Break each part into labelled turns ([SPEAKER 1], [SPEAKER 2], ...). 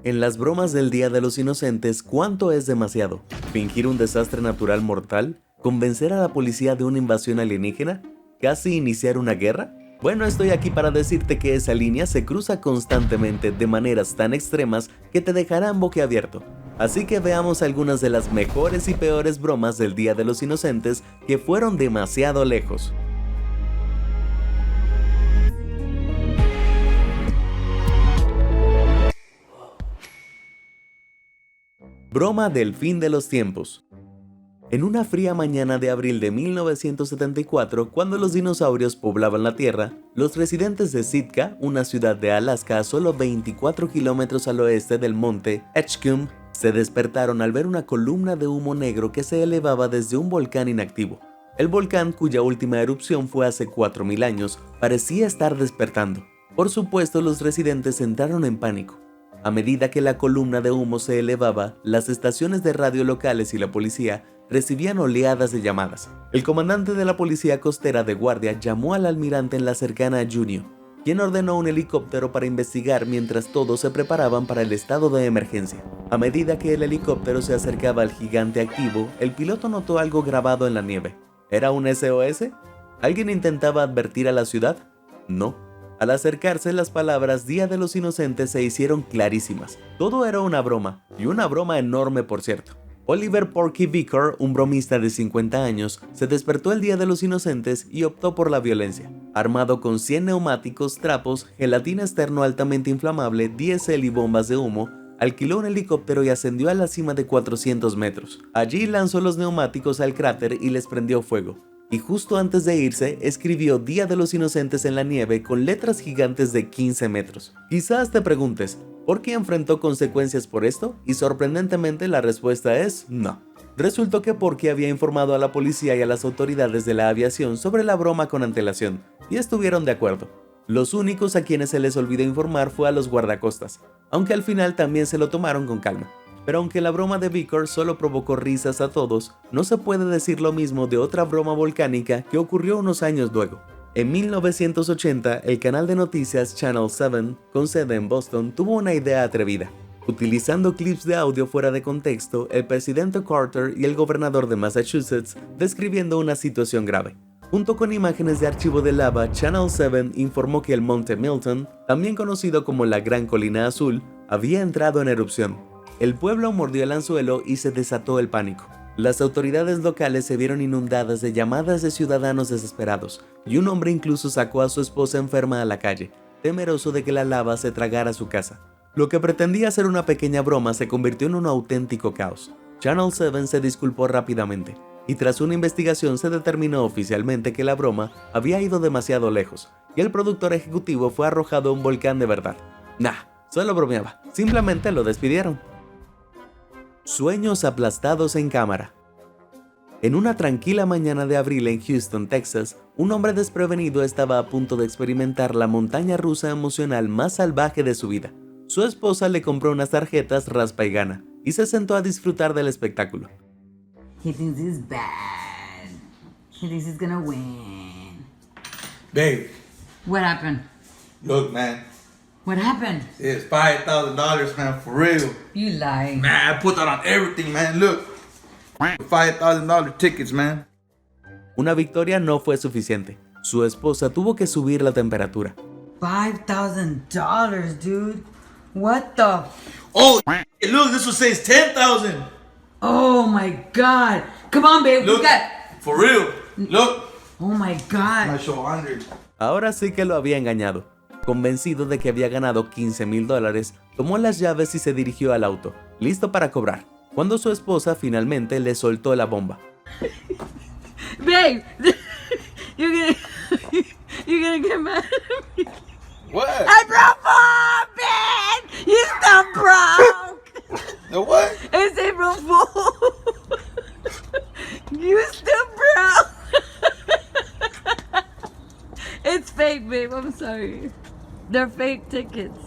[SPEAKER 1] En las bromas del Día de los Inocentes, ¿cuánto es demasiado? ¿Fingir un desastre natural mortal? ¿Convencer a la policía de una invasión alienígena? ¿Casi iniciar una guerra? Bueno, estoy aquí para decirte que esa línea se cruza constantemente de maneras tan extremas que te dejarán boquiabierto. Así que veamos algunas de las mejores y peores bromas del Día de los Inocentes que fueron demasiado lejos. Broma del fin de los tiempos. En una fría mañana de abril de 1974, cuando los dinosaurios poblaban la Tierra, los residentes de Sitka, una ciudad de Alaska a solo 24 kilómetros al oeste del monte Edgecumbe, se despertaron al ver una columna de humo negro que se elevaba desde un volcán inactivo. El volcán, cuya última erupción fue hace 4000 años, parecía estar despertando. Por supuesto, los residentes entraron en pánico. A medida que la columna de humo se elevaba, las estaciones de radio locales y la policía recibían oleadas de llamadas. El comandante de la policía costera de guardia llamó al almirante en la cercana Juneau, quien ordenó un helicóptero para investigar mientras todos se preparaban para el estado de emergencia. A medida que el helicóptero se acercaba al gigante activo, el piloto notó algo grabado en la nieve. ¿Era un SOS? ¿Alguien intentaba advertir a la ciudad? No. Al acercarse, las palabras Día de los Inocentes se hicieron clarísimas. Todo era una broma, y una broma enorme por cierto. Oliver Porky Vicker, un bromista de 50 años, se despertó el Día de los Inocentes y optó por la violencia. Armado con 100 neumáticos, trapos, gelatina externo altamente inflamable, diésel y bombas de humo, alquiló un helicóptero y ascendió a la cima de 400 metros. Allí lanzó los neumáticos al cráter y les prendió fuego. Y justo antes de irse, escribió Día de los Inocentes en la nieve con letras gigantes de 15 metros. Quizás te preguntes, ¿por qué enfrentó consecuencias por esto? Y sorprendentemente la respuesta es no. Resultó que Porky había informado a la policía y a las autoridades de la aviación sobre la broma con antelación, y estuvieron de acuerdo. Los únicos a quienes se les olvidó informar fue a los guardacostas, aunque al final también se lo tomaron con calma. Pero aunque la broma de Vicker solo provocó risas a todos, no se puede decir lo mismo de otra broma volcánica que ocurrió unos años luego. En 1980, el canal de noticias Channel 7, con sede en Boston, tuvo una idea atrevida. Utilizando clips de audio fuera de contexto, el presidente Carter y el gobernador de Massachusetts describiendo una situación grave. Junto con imágenes de archivo de lava, Channel 7 informó que el monte Milton, también conocido como la Gran Colina Azul, había entrado en erupción. El pueblo mordió el anzuelo y se desató el pánico. Las autoridades locales se vieron inundadas de llamadas de ciudadanos desesperados, y un hombre incluso sacó a su esposa enferma a la calle, temeroso de que la lava se tragara su casa. Lo que pretendía ser una pequeña broma se convirtió en un auténtico caos. Channel 7 se disculpó rápidamente, y tras una investigación se determinó oficialmente que la broma había ido demasiado lejos, y el productor ejecutivo fue arrojado a un volcán de verdad. Nah, solo bromeaba, simplemente lo despidieron. Sueños aplastados en cámara. En una tranquila mañana de abril en Houston, Texas, un hombre desprevenido estaba a punto de experimentar la montaña rusa emocional más salvaje de su vida. Su esposa le compró unas tarjetas raspa y gana y se sentó a disfrutar del espectáculo.
[SPEAKER 2] He thinks he's bad. He thinks he's gonna win.
[SPEAKER 3] Babe,
[SPEAKER 2] What happened?
[SPEAKER 3] look, man.
[SPEAKER 2] What happened?
[SPEAKER 3] It's $5,000, man, for real.
[SPEAKER 2] You lying.
[SPEAKER 3] Man, I put that on everything, man. Look. $5,000 tickets, man.
[SPEAKER 1] Una victoria no fue suficiente. Su esposa tuvo que subir la temperatura.
[SPEAKER 2] $5,000, dude. What the?
[SPEAKER 3] Oh, look, this one says 10,000.
[SPEAKER 2] Oh my God. Come on, babe.
[SPEAKER 3] Look,
[SPEAKER 2] We got.
[SPEAKER 3] for real. Look.
[SPEAKER 2] Oh my God.
[SPEAKER 3] I show 100.
[SPEAKER 1] Ahora sí que lo había engañado. Convencido de que había ganado $15,000, tomó las llaves y se dirigió al auto, listo para cobrar, cuando su esposa finalmente le soltó la bomba.
[SPEAKER 2] Babe, you're gonna get mad at me.
[SPEAKER 3] What?
[SPEAKER 2] I broke more, babe. You still broke.
[SPEAKER 3] The what?
[SPEAKER 2] It's April Fool. You still broke. It's fake, babe. I'm sorry. They're fake tickets.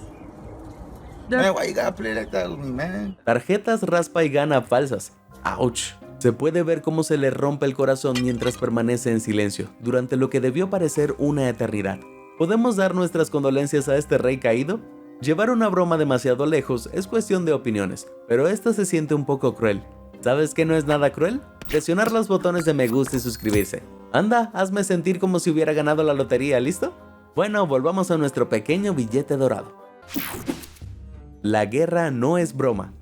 [SPEAKER 3] Man, why you gotta play like that with me, man?
[SPEAKER 1] Tarjetas raspa y gana falsas. ¡Auch! Se puede ver cómo se le rompe el corazón mientras permanece en silencio, durante lo que debió parecer una eternidad. ¿Podemos dar nuestras condolencias a este rey caído? Llevar una broma demasiado lejos es cuestión de opiniones, pero esta se siente un poco cruel. ¿Sabes qué no es nada cruel? Presionar los botones de me gusta y suscribirse. Anda, hazme sentir como si hubiera ganado la lotería, ¿listo? Bueno, volvamos a nuestro pequeño billete dorado. La guerra no es broma.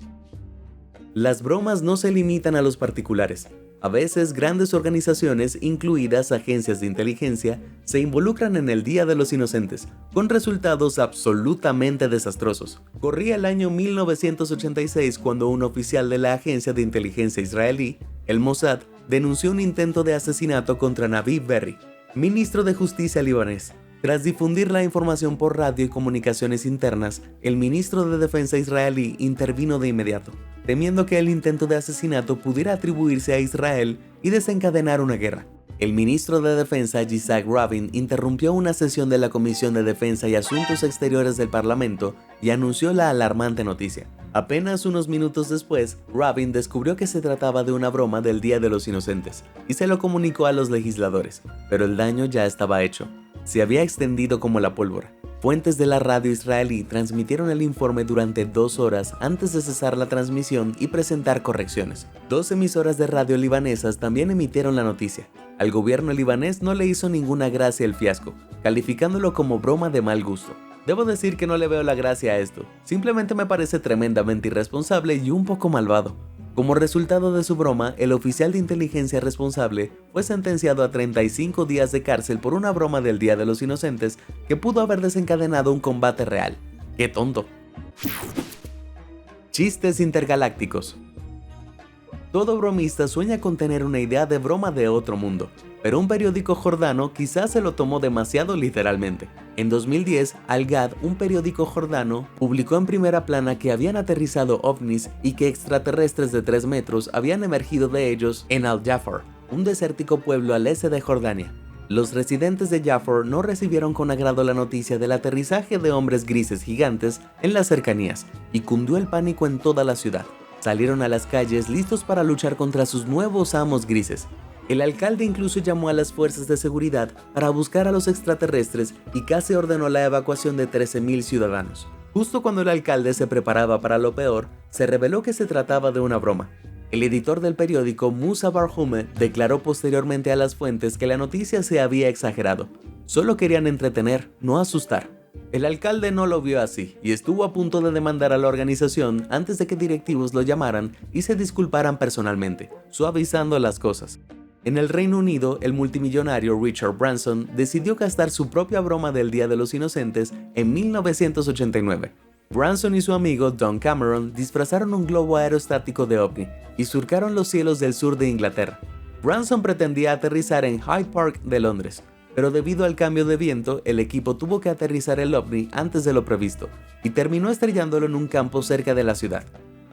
[SPEAKER 1] Las bromas no se limitan a los particulares. A veces, grandes organizaciones, incluidas agencias de inteligencia, se involucran en el Día de los Inocentes, con resultados absolutamente desastrosos. Corría el año 1986 cuando un oficial de la agencia de inteligencia israelí, el Mossad, denunció un intento de asesinato contra Navid Berri, ministro de Justicia libanés. Tras difundir la información por radio y comunicaciones internas, el ministro de Defensa israelí intervino de inmediato, temiendo que el intento de asesinato pudiera atribuirse a Israel y desencadenar una guerra. El ministro de Defensa, Yitzhak Rabin, interrumpió una sesión de la Comisión de Defensa y Asuntos Exteriores del Parlamento y anunció la alarmante noticia. Apenas unos minutos después, Rabin descubrió que se trataba de una broma del Día de los Inocentes y se lo comunicó a los legisladores, pero el daño ya estaba hecho. Se había extendido como la pólvora. Fuentes de la radio israelí transmitieron el informe durante 2 horas antes de cesar la transmisión y presentar correcciones. 2 emisoras de radio libanesas también emitieron la noticia. Al gobierno libanés no le hizo ninguna gracia el fiasco, calificándolo como broma de mal gusto. Debo decir que no le veo la gracia a esto, simplemente me parece tremendamente irresponsable y un poco malvado. Como resultado de su broma, el oficial de inteligencia responsable fue sentenciado a 35 días de cárcel por una broma del Día de los Inocentes que pudo haber desencadenado un combate real. ¡Qué tonto! Chistes intergalácticos. Todo bromista sueña con tener una idea de broma de otro mundo, pero un periódico jordano quizás se lo tomó demasiado literalmente. En 2010, Al-Gad, un periódico jordano, publicó en primera plana que habían aterrizado ovnis y que extraterrestres de 3 metros habían emergido de ellos en Al-Jafar, un desértico pueblo al este de Jordania. Los residentes de Jafar no recibieron con agrado la noticia del aterrizaje de hombres grises gigantes en las cercanías y cundió el pánico en toda la ciudad. Salieron a las calles listos para luchar contra sus nuevos amos grises. El alcalde incluso llamó a las fuerzas de seguridad para buscar a los extraterrestres y casi ordenó la evacuación de 13,000 ciudadanos. Justo cuando el alcalde se preparaba para lo peor, se reveló que se trataba de una broma. El editor del periódico, Musa Barhume, declaró posteriormente a las fuentes que la noticia se había exagerado. Solo querían entretener, no asustar. El alcalde no lo vio así y estuvo a punto de demandar a la organización antes de que directivos lo llamaran y se disculparan personalmente, suavizando las cosas. En el Reino Unido, el multimillonario Richard Branson decidió gastar su propia broma del Día de los Inocentes en 1989. Branson y su amigo Don Cameron disfrazaron un globo aerostático de ovni y surcaron los cielos del sur de Inglaterra. Branson pretendía aterrizar en Hyde Park de Londres, pero debido al cambio de viento, el equipo tuvo que aterrizar el ovni antes de lo previsto y terminó estrellándolo en un campo cerca de la ciudad.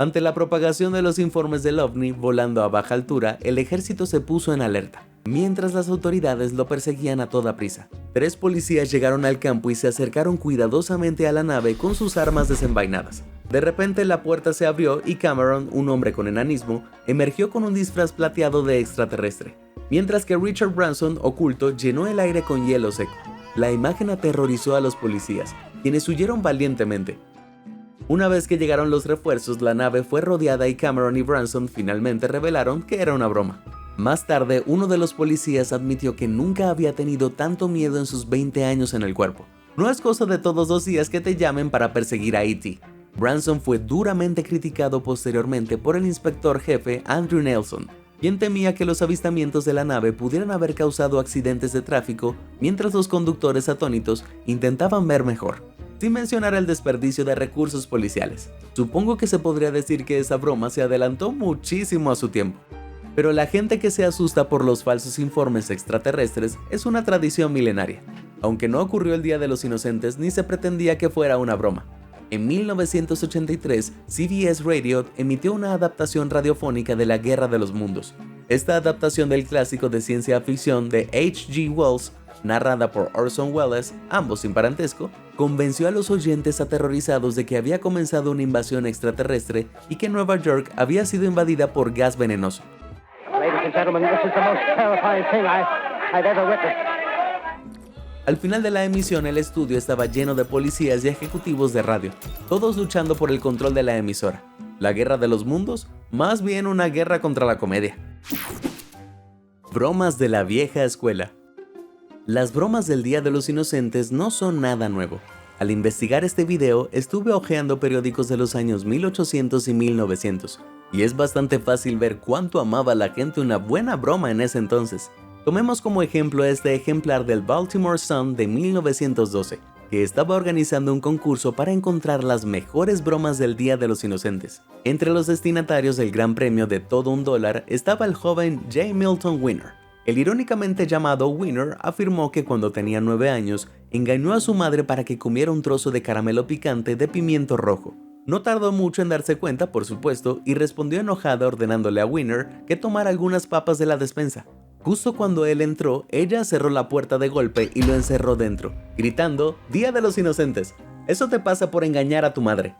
[SPEAKER 1] Ante la propagación de los informes del ovni volando a baja altura, el ejército se puso en alerta, mientras las autoridades lo perseguían a toda prisa. 3 policías llegaron al campo y se acercaron cuidadosamente a la nave con sus armas desenvainadas. De repente la puerta se abrió y Cameron, un hombre con enanismo, emergió con un disfraz plateado de extraterrestre, mientras que Richard Branson, oculto, llenó el aire con hielo seco. La imagen aterrorizó a los policías, quienes huyeron valientemente. Una vez que llegaron los refuerzos, la nave fue rodeada y Cameron y Branson finalmente revelaron que era una broma. Más tarde, uno de los policías admitió que nunca había tenido tanto miedo en sus 20 años en el cuerpo. No es cosa de todos los días que te llamen para perseguir a E.T. Branson fue duramente criticado posteriormente por el inspector jefe Andrew Nelson, quien temía que los avistamientos de la nave pudieran haber causado accidentes de tráfico mientras los conductores atónitos intentaban ver mejor. Sin mencionar el desperdicio de recursos policiales. Supongo que se podría decir que esa broma se adelantó muchísimo a su tiempo. Pero la gente que se asusta por los falsos informes extraterrestres es una tradición milenaria, aunque no ocurrió el Día de los Inocentes ni se pretendía que fuera una broma. En 1983, CBS Radio emitió una adaptación radiofónica de La Guerra de los Mundos. Esta adaptación del clásico de ciencia ficción de H.G. Wells, narrada por Orson Welles, ambos sin parentesco, convenció a los oyentes aterrorizados de que había comenzado una invasión extraterrestre y que Nueva York había sido invadida por gas venenoso. Al final de la emisión, el estudio estaba lleno de policías y ejecutivos de radio, todos luchando por el control de la emisora. ¿La guerra de los mundos? Más bien una guerra contra la comedia. Bromas de la vieja escuela. Las bromas del Día de los Inocentes no son nada nuevo. Al investigar este video, estuve hojeando periódicos de los años 1800 y 1900, y es bastante fácil ver cuánto amaba la gente una buena broma en ese entonces. Tomemos como ejemplo este ejemplar del Baltimore Sun de 1912, que estaba organizando un concurso para encontrar las mejores bromas del Día de los Inocentes. Entre los destinatarios del gran premio de todo $1 estaba el joven J. Milton Winner. El irónicamente llamado Winner afirmó que cuando tenía 9 años, engañó a su madre para que comiera un trozo de caramelo picante de pimiento rojo. No tardó mucho en darse cuenta, por supuesto, y respondió enojada ordenándole a Winner que tomara algunas papas de la despensa. Justo cuando él entró, ella cerró la puerta de golpe y lo encerró dentro, gritando: «Día de los Inocentes, eso te pasa por engañar a tu madre».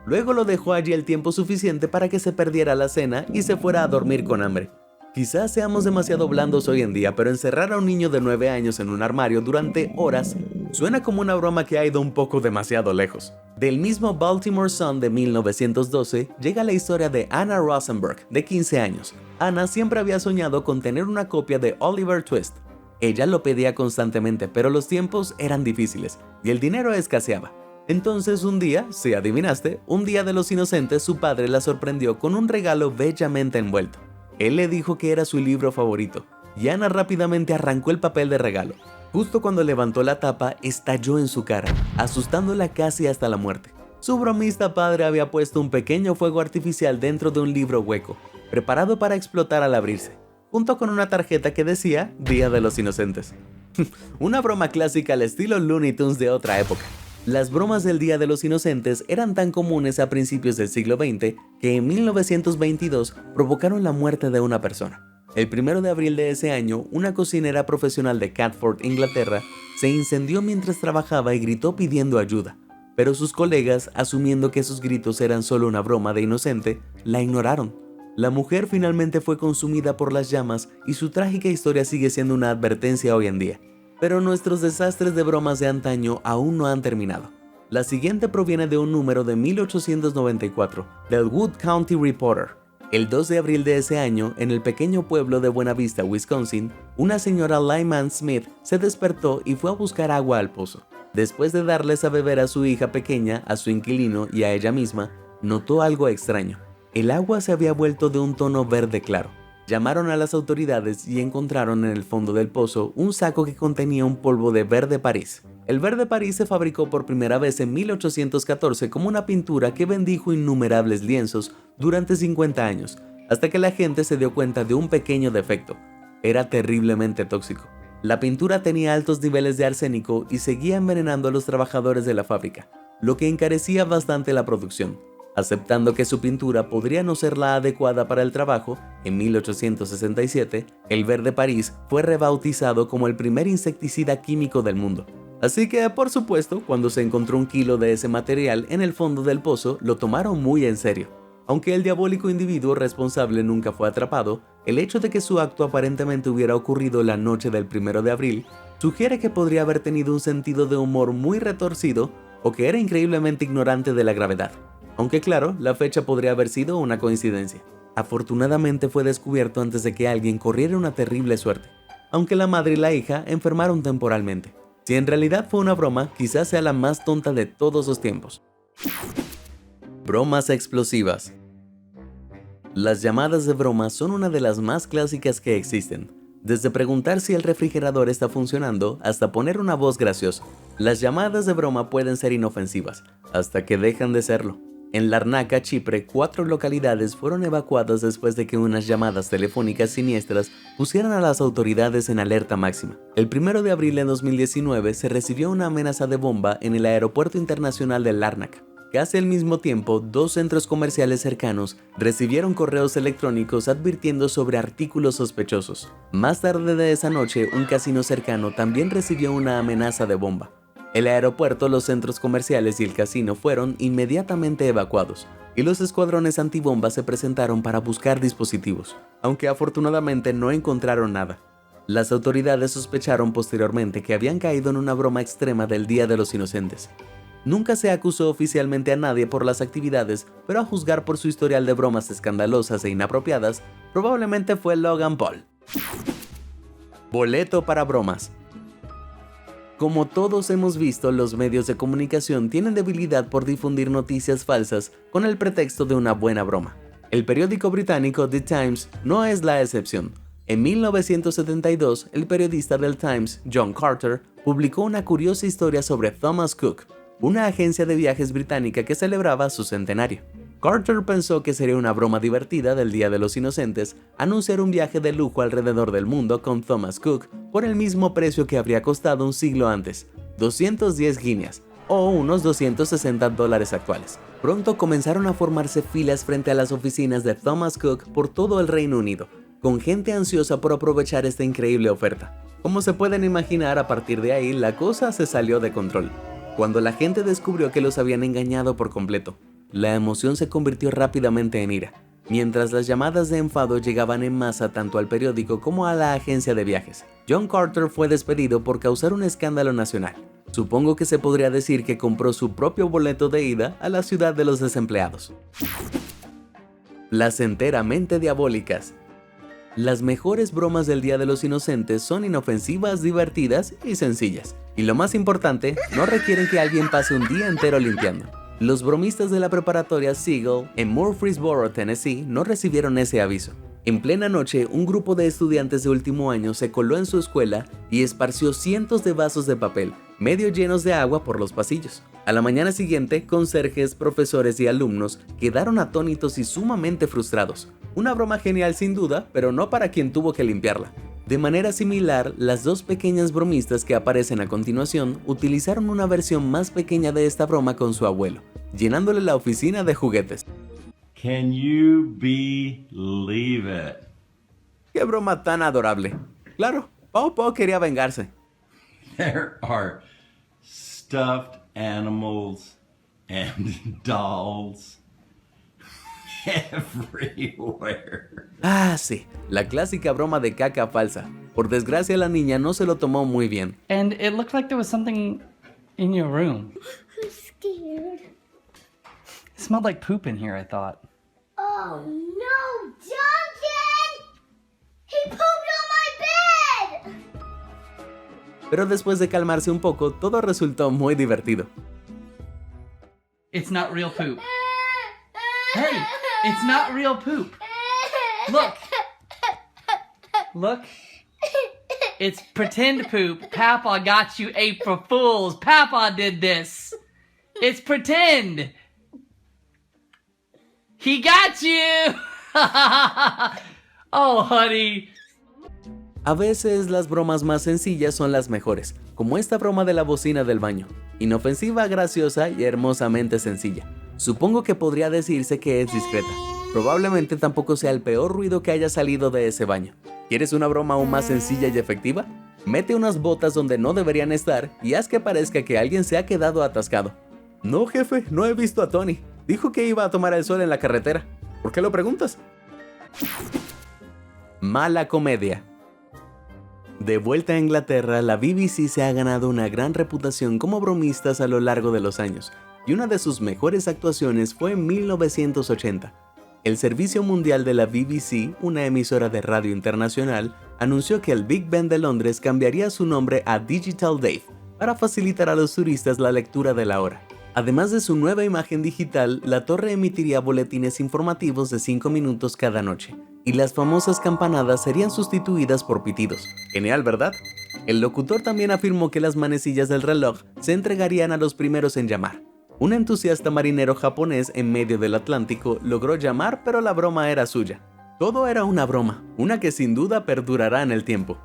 [SPEAKER 1] Luego lo dejó allí el tiempo suficiente para que se perdiera la cena y se fuera a dormir con hambre. Quizás seamos demasiado blandos hoy en día, pero encerrar a un niño de 9 años en un armario durante horas suena como una broma que ha ido un poco demasiado lejos. Del mismo Baltimore Sun de 1912 llega la historia de Anna Rosenberg, de 15 años. Anna siempre había soñado con tener una copia de Oliver Twist. Ella lo pedía constantemente, pero los tiempos eran difíciles y el dinero escaseaba. Entonces un día, si adivinaste, un día de los inocentes, su padre la sorprendió con un regalo bellamente envuelto. Él le dijo que era su libro favorito, y Anna rápidamente arrancó el papel de regalo. Justo cuando levantó la tapa, estalló en su cara, asustándola casi hasta la muerte. Su bromista padre había puesto un pequeño fuego artificial dentro de un libro hueco, preparado para explotar al abrirse, junto con una tarjeta que decía Día de los Inocentes. Una broma clásica al estilo Looney Tunes de otra época. Las bromas del Día de los Inocentes eran tan comunes a principios del siglo XX que en 1922 provocaron la muerte de una persona. El 1 de abril de ese año, una cocinera profesional de Catford, Inglaterra, se incendió mientras trabajaba y gritó pidiendo ayuda, pero sus colegas, asumiendo que sus gritos eran solo una broma de inocente, la ignoraron. La mujer finalmente fue consumida por las llamas y su trágica historia sigue siendo una advertencia hoy en día. Pero nuestros desastres de bromas de antaño aún no han terminado. La siguiente proviene de un número de 1894, del Wood County Reporter. El 2 de abril de ese año, en el pequeño pueblo de Buena Vista, Wisconsin, una señora Lyman Smith se despertó y fue a buscar agua al pozo. Después de darles a beber a su hija pequeña, a su inquilino y a ella misma, notó algo extraño. El agua se había vuelto de un tono verde claro. Llamaron a las autoridades y encontraron en el fondo del pozo un saco que contenía un polvo de verde París. El verde París se fabricó por primera vez en 1814 como una pintura que bendijo innumerables lienzos durante 50 años, hasta que la gente se dio cuenta de un pequeño defecto. Era terriblemente tóxico. La pintura tenía altos niveles de arsénico y seguía envenenando a los trabajadores de la fábrica, lo que encarecía bastante la producción. Aceptando que su pintura podría no ser la adecuada para el trabajo, en 1867, el verde París fue rebautizado como el primer insecticida químico del mundo. Así que, por supuesto, cuando se encontró 1 kilo de ese material en el fondo del pozo, lo tomaron muy en serio. Aunque el diabólico individuo responsable nunca fue atrapado, el hecho de que su acto aparentemente hubiera ocurrido la noche del 1 de abril sugiere que podría haber tenido un sentido de humor muy retorcido o que era increíblemente ignorante de la gravedad. Aunque claro, la fecha podría haber sido una coincidencia. Afortunadamente fue descubierto antes de que alguien corriera una terrible suerte, aunque la madre y la hija enfermaron temporalmente. Si en realidad fue una broma, quizás sea la más tonta de todos los tiempos. Bromas explosivas. Las llamadas de broma son una de las más clásicas que existen. Desde preguntar si el refrigerador está funcionando hasta poner una voz graciosa. Las llamadas de broma pueden ser inofensivas, hasta que dejan de serlo. En Larnaca, Chipre, 4 localidades fueron evacuadas después de que unas llamadas telefónicas siniestras pusieran a las autoridades en alerta máxima. El 1 de abril de 2019 se recibió una amenaza de bomba en el aeropuerto internacional de Larnaca. Casi al mismo tiempo, 2 centros comerciales cercanos recibieron correos electrónicos advirtiendo sobre artículos sospechosos. Más tarde de esa noche, un casino cercano también recibió una amenaza de bomba. El aeropuerto, los centros comerciales y el casino fueron inmediatamente evacuados, y los escuadrones antibombas se presentaron para buscar dispositivos, aunque afortunadamente no encontraron nada. Las autoridades sospecharon posteriormente que habían caído en una broma extrema del Día de los Inocentes. Nunca se acusó oficialmente a nadie por las actividades, pero a juzgar por su historial de bromas escandalosas e inapropiadas, probablemente fue Logan Paul. Boleto para bromas. Como todos hemos visto, los medios de comunicación tienen debilidad por difundir noticias falsas con el pretexto de una buena broma. El periódico británico The Times no es la excepción. En 1972, el periodista del Times, John Carter, publicó una curiosa historia sobre Thomas Cook, una agencia de viajes británica que celebraba su centenario. Carter pensó que sería una broma divertida del Día de los Inocentes anunciar un viaje de lujo alrededor del mundo con Thomas Cook por el mismo precio que habría costado un siglo antes, 210 guineas, o unos $260 actuales. Pronto comenzaron a formarse filas frente a las oficinas de Thomas Cook por todo el Reino Unido, con gente ansiosa por aprovechar esta increíble oferta. Como se pueden imaginar, a partir de ahí la cosa se salió de control. Cuando la gente descubrió que los habían engañado por completo, la emoción se convirtió rápidamente en ira, mientras las llamadas de enfado llegaban en masa tanto al periódico como a la agencia de viajes. John Carter fue despedido por causar un escándalo nacional. Supongo que se podría decir que compró su propio boleto de ida a la ciudad de los desempleados. Placenteramente diabólicas. Las mejores bromas del Día de los Inocentes son inofensivas, divertidas y sencillas. Y lo más importante, no requieren que alguien pase un día entero limpiando. Los bromistas de la preparatoria Siegel en Murfreesboro, Tennessee, no recibieron ese aviso. En plena noche, un grupo de estudiantes de último año se coló en su escuela y esparció cientos de vasos de papel, medio llenos de agua, por los pasillos. A la mañana siguiente, conserjes, profesores y alumnos quedaron atónitos y sumamente frustrados. Una broma genial sin duda, pero no para quien tuvo que limpiarla. De manera similar, las dos pequeñas bromistas que aparecen a continuación utilizaron una versión más pequeña de esta broma con su abuelo, llenándole la oficina de juguetes.
[SPEAKER 4] Can you believe it?
[SPEAKER 1] ¡Qué broma tan adorable! Claro, Pau Pau quería vengarse.
[SPEAKER 4] There are stuffed animals and dolls everywhere.
[SPEAKER 1] Ah, sí, la clásica broma de caca falsa. Por desgracia, la niña no se lo tomó muy bien.
[SPEAKER 5] And it looked like there was something in your room.
[SPEAKER 6] I'm scared.
[SPEAKER 5] It smelled like poop in here, I thought.
[SPEAKER 6] Oh no, Duncan! He pooped on my bed!
[SPEAKER 1] Pero después de calmarse un poco, todo resultó muy divertido.
[SPEAKER 5] It's not real poop. Hey, it's not real poop. Look. Look. It's pretend poop. Papa got you, April Fools. Papa did this. It's pretend. He got you. Oh, honey.
[SPEAKER 1] A veces las bromas más sencillas son las mejores, como esta broma de la bocina del baño. Inofensiva, graciosa y hermosamente sencilla. Supongo que podría decirse que es discreta. Probablemente tampoco sea el peor ruido que haya salido de ese baño. ¿Quieres una broma aún más sencilla y efectiva? Mete unas botas donde no deberían estar y haz que parezca que alguien se ha quedado atascado. No, jefe, no he visto a Tony. Dijo que iba a tomar el sol en la carretera. ¿Por qué lo preguntas? Mala comedia. De vuelta a Inglaterra, la BBC se ha ganado una gran reputación como bromistas a lo largo de los años, y una de sus mejores actuaciones fue en 1980. El Servicio Mundial de la BBC, una emisora de radio internacional, anunció que el Big Ben de Londres cambiaría su nombre a Digital Dave para facilitar a los turistas la lectura de la hora. Además de su nueva imagen digital, la torre emitiría boletines informativos de 5 minutos cada noche, y las famosas campanadas serían sustituidas por pitidos. Genial, ¿verdad? El locutor también afirmó que las manecillas del reloj se entregarían a los primeros en llamar. Un entusiasta marinero japonés en medio del Atlántico logró llamar, pero la broma era suya. Todo era una broma, una que sin duda perdurará en el tiempo.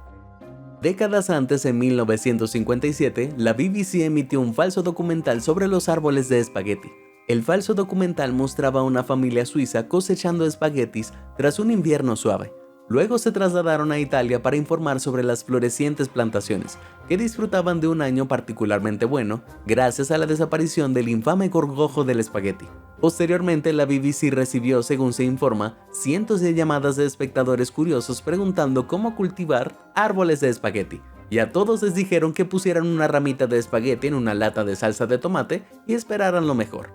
[SPEAKER 1] Décadas antes, en 1957, la BBC emitió un falso documental sobre los árboles de espagueti. El falso documental mostraba a una familia suiza cosechando espaguetis tras un invierno suave. Luego se trasladaron a Italia para informar sobre las florecientes plantaciones, que disfrutaban de un año particularmente bueno, gracias a la desaparición del infame gorgojo del espagueti. Posteriormente, la BBC recibió, según se informa, cientos de llamadas de espectadores curiosos preguntando cómo cultivar árboles de espagueti, y a todos les dijeron que pusieran una ramita de espagueti en una lata de salsa de tomate y esperaran lo mejor.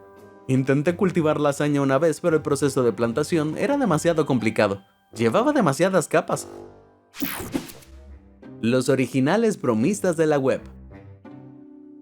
[SPEAKER 1] Intenté cultivar lasaña una vez, pero el proceso de plantación era demasiado complicado. Llevaba demasiadas capas. Los originales bromistas de la web.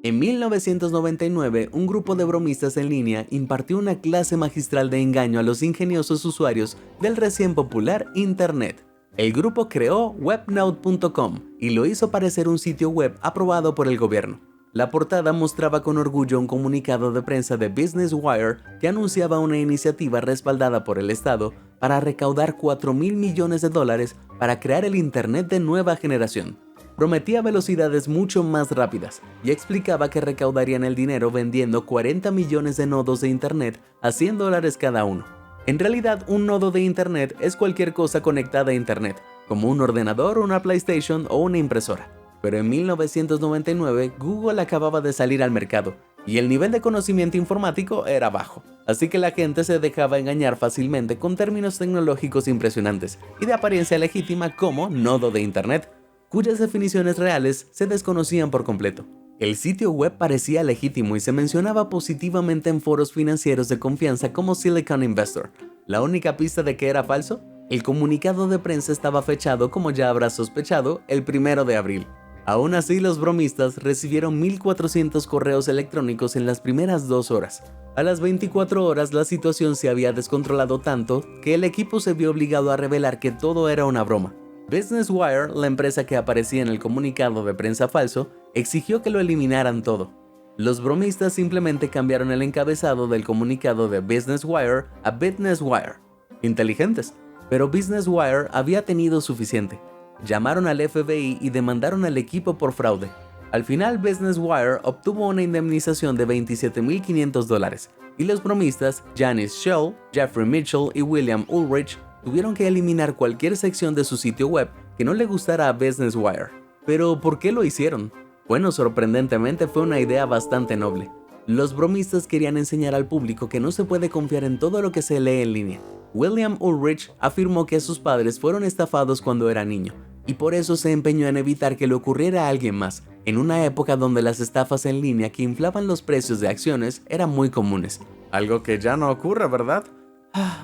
[SPEAKER 1] En 1999, un grupo de bromistas en línea impartió una clase magistral de engaño a los ingeniosos usuarios del recién popular Internet. El grupo creó webnote.com y lo hizo parecer un sitio web aprobado por el gobierno. La portada mostraba con orgullo un comunicado de prensa de Business Wire que anunciaba una iniciativa respaldada por el Estado para recaudar $4.000 millones para crear el Internet de nueva generación. Prometía velocidades mucho más rápidas y explicaba que recaudarían el dinero vendiendo 40 millones de nodos de Internet a $100 cada uno. En realidad, un nodo de Internet es cualquier cosa conectada a Internet, como un ordenador, una PlayStation o una impresora. Pero en 1999 Google acababa de salir al mercado y el nivel de conocimiento informático era bajo, así que la gente se dejaba engañar fácilmente con términos tecnológicos impresionantes y de apariencia legítima como nodo de Internet, cuyas definiciones reales se desconocían por completo. El sitio web parecía legítimo y se mencionaba positivamente en foros financieros de confianza como Silicon Investor. La única pista de que era falso, el comunicado de prensa estaba fechado, como ya habrás sospechado, el 1 de abril. Aún así, los bromistas recibieron 1.400 correos electrónicos en las primeras 2 horas. A las 24 horas la situación se había descontrolado tanto que el equipo se vio obligado a revelar que todo era una broma. Business Wire, la empresa que aparecía en el comunicado de prensa falso, exigió que lo eliminaran todo. Los bromistas simplemente cambiaron el encabezado del comunicado de Business Wire a Business Wire. Inteligentes, pero Business Wire había tenido suficiente. Llamaron al FBI y demandaron al equipo por fraude. Al final, Business Wire obtuvo una indemnización de $27.500 y los bromistas Janice Schell, Jeffrey Mitchell y William Ulrich tuvieron que eliminar cualquier sección de su sitio web que no le gustara a Business Wire. ¿Pero por qué lo hicieron? Bueno, sorprendentemente fue una idea bastante noble. Los bromistas querían enseñar al público que no se puede confiar en todo lo que se lee en línea. William Ulrich afirmó que sus padres fueron estafados cuando era niño, y por eso se empeñó en evitar que le ocurriera a alguien más, en una época donde las estafas en línea que inflaban los precios de acciones eran muy comunes. Algo que ya no ocurre, ¿verdad?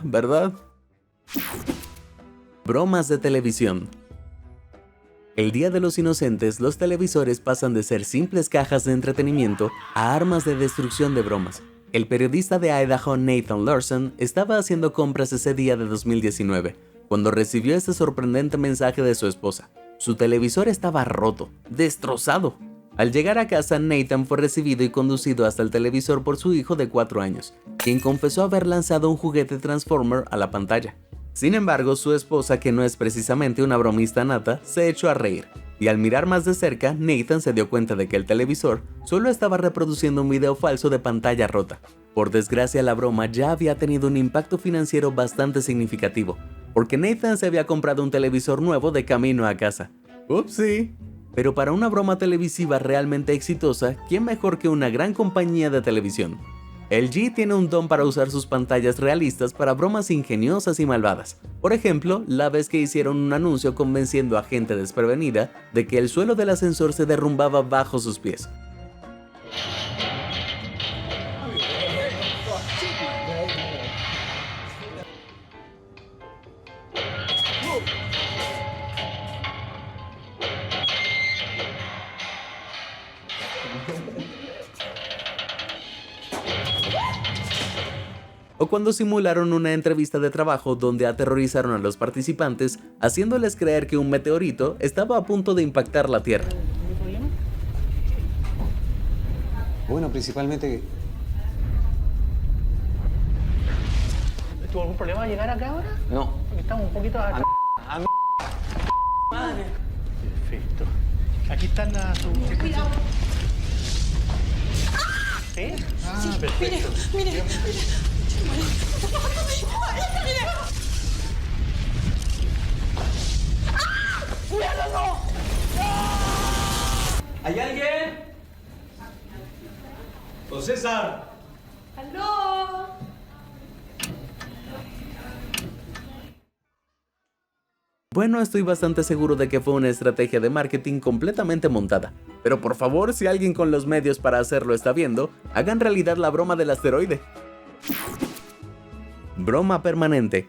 [SPEAKER 1] ¿Verdad? Bromas de televisión. El Día de los Inocentes, los televisores pasan de ser simples cajas de entretenimiento a armas de destrucción de bromas. El periodista de Idaho Nathan Larson estaba haciendo compras ese día de 2019, cuando recibió este sorprendente mensaje de su esposa. Su televisor estaba roto, destrozado. Al llegar a casa, Nathan fue recibido y conducido hasta el televisor por su hijo de 4 años, quien confesó haber lanzado un juguete Transformer a la pantalla. Sin embargo, su esposa, que no es precisamente una bromista nata, se echó a reír, y al mirar más de cerca, Nathan se dio cuenta de que el televisor solo estaba reproduciendo un video falso de pantalla rota. Por desgracia, la broma ya había tenido un impacto financiero bastante significativo, porque Nathan se había comprado un televisor nuevo de camino a casa. ¡Upsi! Pero para una broma televisiva realmente exitosa, ¿quién mejor que una gran compañía de televisión? LG tiene un don para usar sus pantallas realistas para bromas ingeniosas y malvadas. Por ejemplo, la vez que hicieron un anuncio convenciendo a gente desprevenida de que el suelo del ascensor se derrumbaba bajo sus pies. O cuando simularon una entrevista de trabajo donde aterrorizaron a los participantes, haciéndoles creer que un meteorito estaba a punto de impactar la Tierra.
[SPEAKER 7] Bueno, principalmente...
[SPEAKER 5] ¿Tuvo algún problema llegar acá ahora?
[SPEAKER 7] No.
[SPEAKER 5] Porque estamos un poquito... Madre. Perfecto. Aquí están las... Cuidado. ¿Sí? Ah, perfecto. Mire.
[SPEAKER 8] César.
[SPEAKER 5] ¡Aló!
[SPEAKER 1] Bueno, estoy bastante seguro de que fue una estrategia de marketing completamente montada. Pero por favor, si alguien con los medios para hacerlo está viendo, hagan realidad la broma del asteroide. Broma permanente.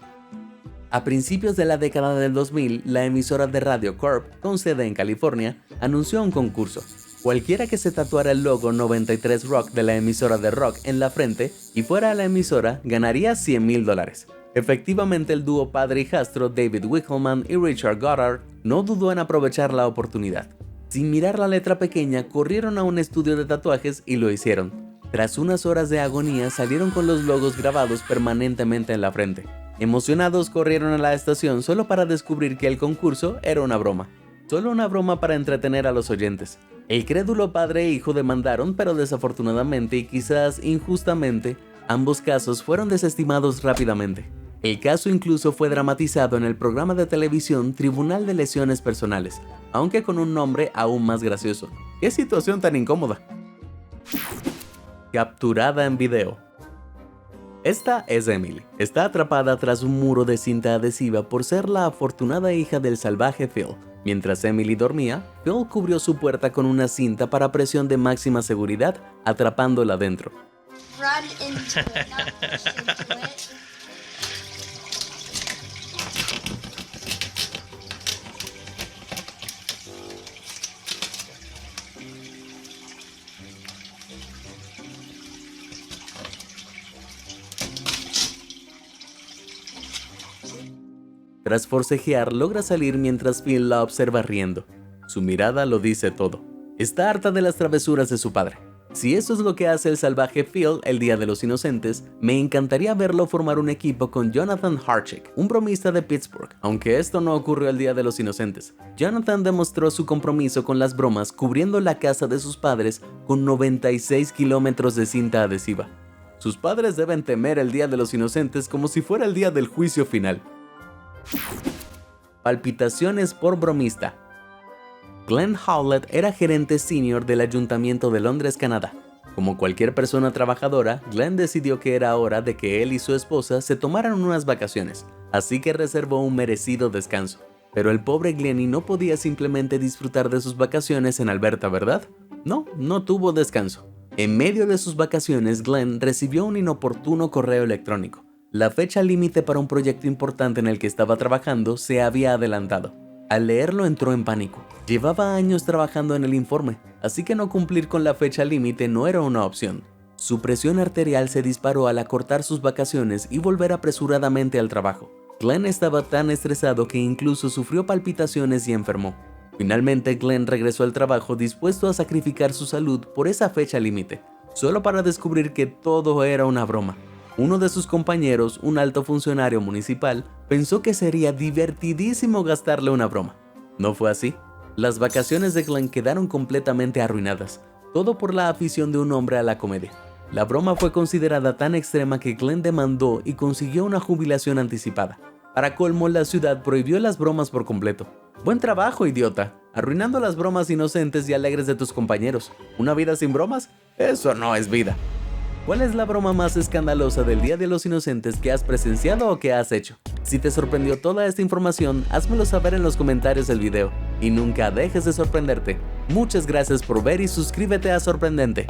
[SPEAKER 1] A principios de la década del 2000, la emisora de Radio Corp, con sede en California, anunció un concurso. Cualquiera que se tatuara el logo 93 Rock de la emisora de rock en la frente y fuera a la emisora, ganaría $100,000. Efectivamente, el dúo padre y hijastro David Wickelman y Richard Goddard no dudó en aprovechar la oportunidad. Sin mirar la letra pequeña, corrieron a un estudio de tatuajes y lo hicieron. Tras unas horas de agonía, salieron con los logos grabados permanentemente en la frente. Emocionados, corrieron a la estación solo para descubrir que el concurso era una broma. Solo una broma para entretener a los oyentes. El crédulo padre e hijo demandaron, pero desafortunadamente y quizás injustamente, ambos casos fueron desestimados rápidamente. El caso incluso fue dramatizado en el programa de televisión Tribunal de Lesiones Personales, aunque con un nombre aún más gracioso. ¡Qué situación tan incómoda! Capturada en video. Esta es Emily. Está atrapada tras un muro de cinta adhesiva por ser la afortunada hija del salvaje Phil. Mientras Emily dormía, Phil cubrió su puerta con una cinta para presión de máxima seguridad, atrapándola dentro.
[SPEAKER 6] Run into it, not push into it.
[SPEAKER 1] Tras forcejear, logra salir mientras Phil la observa riendo. Su mirada lo dice todo. Está harta de las travesuras de su padre. Si eso es lo que hace el salvaje Phil el Día de los Inocentes, me encantaría verlo formar un equipo con Jonathan Harchick, un bromista de Pittsburgh, aunque esto no ocurrió el Día de los Inocentes. Jonathan demostró su compromiso con las bromas cubriendo la casa de sus padres con 96 kilómetros de cinta adhesiva. Sus padres deben temer el Día de los Inocentes como si fuera el día del juicio final. Palpitaciones por bromista. Glenn Howlett era gerente senior del Ayuntamiento de Londres, Canadá. Como cualquier persona trabajadora, Glenn decidió que era hora de que él y su esposa se tomaran unas vacaciones, así que reservó un merecido descanso. Pero el pobre Glenny no podía simplemente disfrutar de sus vacaciones en Alberta, ¿verdad? No tuvo descanso. En medio de sus vacaciones, Glenn recibió un inoportuno correo electrónico. La fecha límite para un proyecto importante en el que estaba trabajando se había adelantado. Al leerlo entró en pánico. Llevaba años trabajando en el informe, así que no cumplir con la fecha límite no era una opción. Su presión arterial se disparó al acortar sus vacaciones y volver apresuradamente al trabajo. Glenn estaba tan estresado que incluso sufrió palpitaciones y enfermó. Finalmente, Glenn regresó al trabajo dispuesto a sacrificar su salud por esa fecha límite, solo para descubrir que todo era una broma. Uno de sus compañeros, un alto funcionario municipal, pensó que sería divertidísimo gastarle una broma. No fue así. Las vacaciones de Glenn quedaron completamente arruinadas, todo por la afición de un hombre a la comedia. La broma fue considerada tan extrema que Glenn demandó y consiguió una jubilación anticipada. Para colmo, la ciudad prohibió las bromas por completo. Buen trabajo, idiota, arruinando las bromas inocentes y alegres de tus compañeros. ¿Una vida sin bromas? Eso no es vida. ¿Cuál es la broma más escandalosa del Día de los Inocentes que has presenciado o que has hecho? Si te sorprendió toda esta información, házmelo saber en los comentarios del video. Y nunca dejes de sorprenderte. Muchas gracias por ver y suscríbete a Sorprendente.